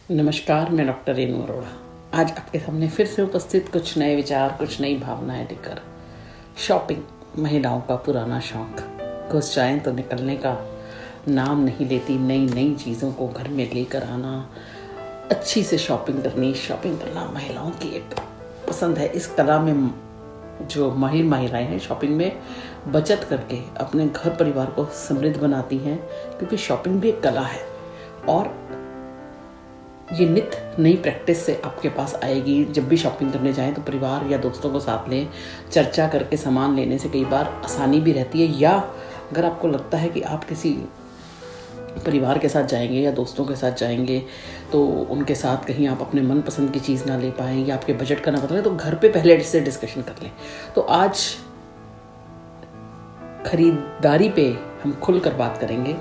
नमस्कार, मैं डॉक्टर रेनू अरोड़ा आज आपके सामने फिर से उपस्थित कुछ नए विचार, कुछ नई भावनाएं लेकर। शॉपिंग महिलाओं का पुराना शौक, घुस जाएं तो निकलने का नाम नहीं लेती। नई नई चीज़ों को घर में लेकर आना, अच्छी से शॉपिंग करना महिलाओं की एक पसंद है। इस कला में जो माहिर महिलाएं हैं, शॉपिंग में बचत करके अपने घर परिवार को समृद्ध बनाती हैं, क्योंकि शॉपिंग भी एक कला है और ये नित्य नई प्रैक्टिस से आपके पास आएगी। जब भी शॉपिंग करने जाएं तो परिवार या दोस्तों को साथ लें। चर्चा करके सामान लेने से कई बार आसानी भी रहती है, या अगर आपको लगता है कि आप किसी परिवार के साथ जाएंगे या दोस्तों के साथ जाएंगे तो उनके साथ कहीं आप अपने मनपसंद की चीज़ ना ले पाएँ या आपके बजट का ना पता, तो घर पे पहले से डिस्कशन कर लें। तो आज खरीदारी पे हम खुलकर बात करेंगे।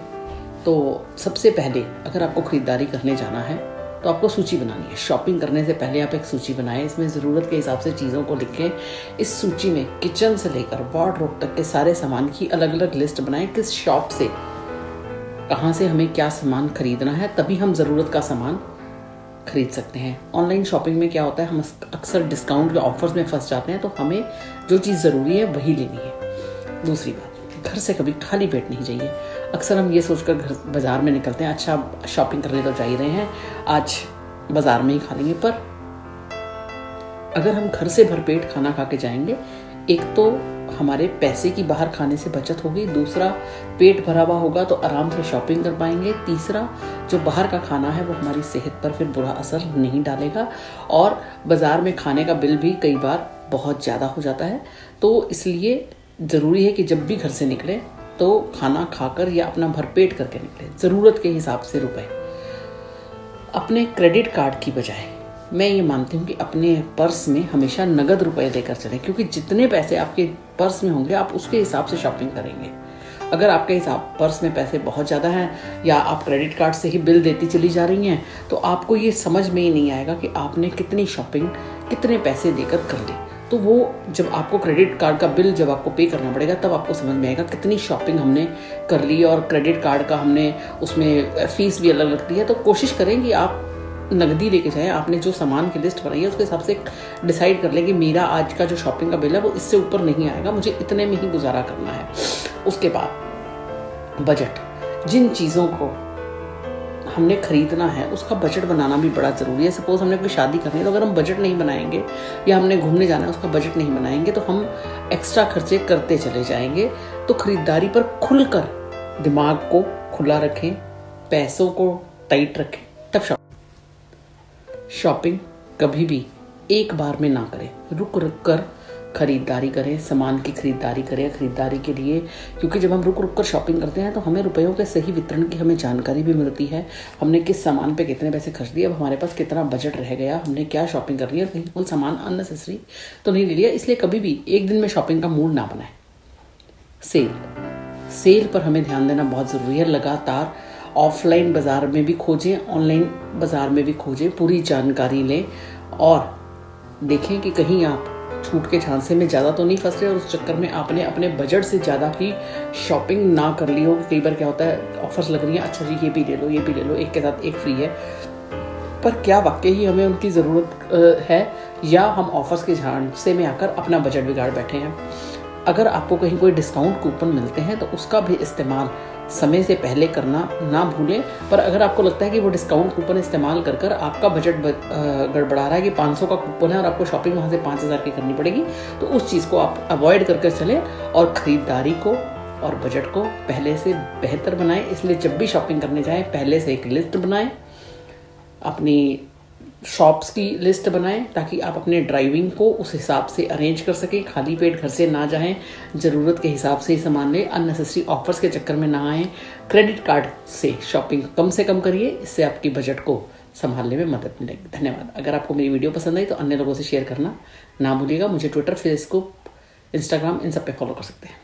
तो सबसे पहले अगर आपको खरीदारी करने जाना है तो आपको सूची बनानी है। शॉपिंग करने से पहले आप एक सूची बनाएं, इसमें ज़रूरत के हिसाब से चीज़ों को लिखें। इस सूची में किचन से लेकर वार्डरोब तक के सारे सामान की अलग अलग लिस्ट बनाएं। किस शॉप से, कहाँ से हमें क्या सामान खरीदना है, तभी हम ज़रूरत का सामान खरीद सकते हैं। ऑनलाइन शॉपिंग में क्या होता है, हम अक्सर डिस्काउंट या ऑफर्स में फंस जाते हैं, तो हमें जो चीज़ ज़रूरी है वही लेनी है। दूसरी बात, घर से कभी खाली पेट नहीं जाइए। अक्सर हम ये सोचकर घर बाज़ार में निकलते हैं, अच्छा शॉपिंग करने तो जा ही रहे हैं, आज बाज़ार में ही खा लेंगे। पर अगर हम घर से भरपेट खाना खा के जाएंगे, एक तो हमारे पैसे की बाहर खाने से बचत होगी, दूसरा पेट भरा हुआ होगा तो आराम से शॉपिंग कर पाएंगे, तीसरा जो बाहर का खाना है वो हमारी सेहत पर फिर बुरा असर नहीं डालेगा, और बाज़ार में खाने का बिल भी कई बार बहुत ज़्यादा हो जाता है। तो इसलिए ज़रूरी है कि जब भी घर से निकले तो खाना खाकर या अपना भरपेट करके निकले, ज़रूरत के हिसाब से रुपए। अपने क्रेडिट कार्ड की बजाय मैं ये मानती हूँ कि अपने पर्स में हमेशा नगद रुपए लेकर चलें, क्योंकि जितने पैसे आपके पर्स में होंगे आप उसके हिसाब से शॉपिंग करेंगे। अगर आपके हिसाब पर्स में पैसे बहुत ज़्यादा हैं या आप क्रेडिट कार्ड से ही बिल देती चली जा रही हैं, तो आपको ये समझ में ही नहीं आएगा कि आपने कितनी शॉपिंग कितने पैसे देकर कर ली। तो वो जब आपको क्रेडिट कार्ड का बिल जब आपको पे करना पड़ेगा, तब आपको समझ में आएगा कितनी शॉपिंग हमने कर ली, और क्रेडिट कार्ड का हमने उसमें फीस भी अलग लगती है। तो कोशिश करें कि आप नगदी लेके जाएं। आपने जो सामान की लिस्ट बनाई है उसके हिसाब से डिसाइड कर लें कि मेरा आज का जो शॉपिंग का बिल है वो इससे ऊपर नहीं आएगा, मुझे इतने में ही गुजारा करना है। उसके बाद बजट, जिन चीज़ों को हमने खरीदना है उसका बजट बनाना भी बड़ा ज़रूरी है। सपोज हमने कोई शादी करनी है, तो अगर हम बजट नहीं बनाएंगे, या हमने घूमने जाना है उसका बजट नहीं बनाएंगे, तो हम एक्स्ट्रा खर्चे करते चले जाएंगे। तो खरीदारी पर खुलकर दिमाग को खुला रखें, पैसों को टाइट रखें, तब शॉपिंग कभी भी एक बार में ना करें, रुक रुक कर खरीदारी करें, सामान की खरीदारी करें। खरीदारी के लिए, क्योंकि जब हम रुक रुक कर शॉपिंग करते हैं तो हमें रुपयों के सही वितरण की हमें जानकारी भी मिलती है। हमने किस सामान पे कितने पैसे खर्च दिए, अब हमारे पास कितना बजट रह गया, हमने क्या शॉपिंग कर ली है, कहीं कोई सामान अननेसेसरी तो नहीं ले लिया। इसलिए कभी भी एक दिन में शॉपिंग का मूड ना बनाए। सेल पर हमें ध्यान देना बहुत ज़रूरी है। लगातार ऑफलाइन बाज़ार में भी खोजें, ऑनलाइन बाज़ार में भी खोजें, पूरी जानकारी लें और देखें कि कहीं आप छूट के झांसे में ज़्यादा तो नहीं फंस रहे और उस चक्कर में आपने अपने बजट से ज़्यादा ही शॉपिंग ना कर ली हो। कई बार क्या होता है, ऑफर्स लग रही हैं, अच्छा जी ये भी ले लो, ये भी ले लो, एक के साथ एक फ्री है, पर क्या वाकई ही हमें उनकी ज़रूरत है, या हम ऑफर्स के झांसे में आकर अपना बजट बिगाड़ बैठे हैं। अगर आपको कहीं कोई डिस्काउंट कूपन मिलते हैं तो उसका भी इस्तेमाल समय से पहले करना ना भूलें। पर अगर आपको लगता है कि वो डिस्काउंट कूपन इस्तेमाल कर कर आपका बजट गड़बड़ा रहा है, कि 500 का कूपन है और आपको शॉपिंग वहाँ से 5000 की करनी पड़ेगी, तो उस चीज़ को आप अवॉइड करके चलें और ख़रीदारी को और बजट को पहले से बेहतर बनाएं। इसलिए जब भी शॉपिंग करने जाएं पहले से एक लिस्ट बनाएं, अपनी शॉप्स की लिस्ट बनाएं, ताकि आप अपने ड्राइविंग को उस हिसाब से अरेंज कर सकें। खाली पेट घर से ना जाएं, ज़रूरत के हिसाब से ही सामान लें, अननेसेसरी ऑफर्स के चक्कर में ना आएं। क्रेडिट कार्ड से शॉपिंग कम से कम करिए, इससे आपकी बजट को संभालने में मदद मिलेगी। धन्यवाद। अगर आपको मेरी वीडियो पसंद आई तो अन्य लोगों से शेयर करना ना भूलिएगा। मुझे ट्विटर, फेसबुक, इंस्टाग्राम इन सब पे फॉलो कर सकते हैं।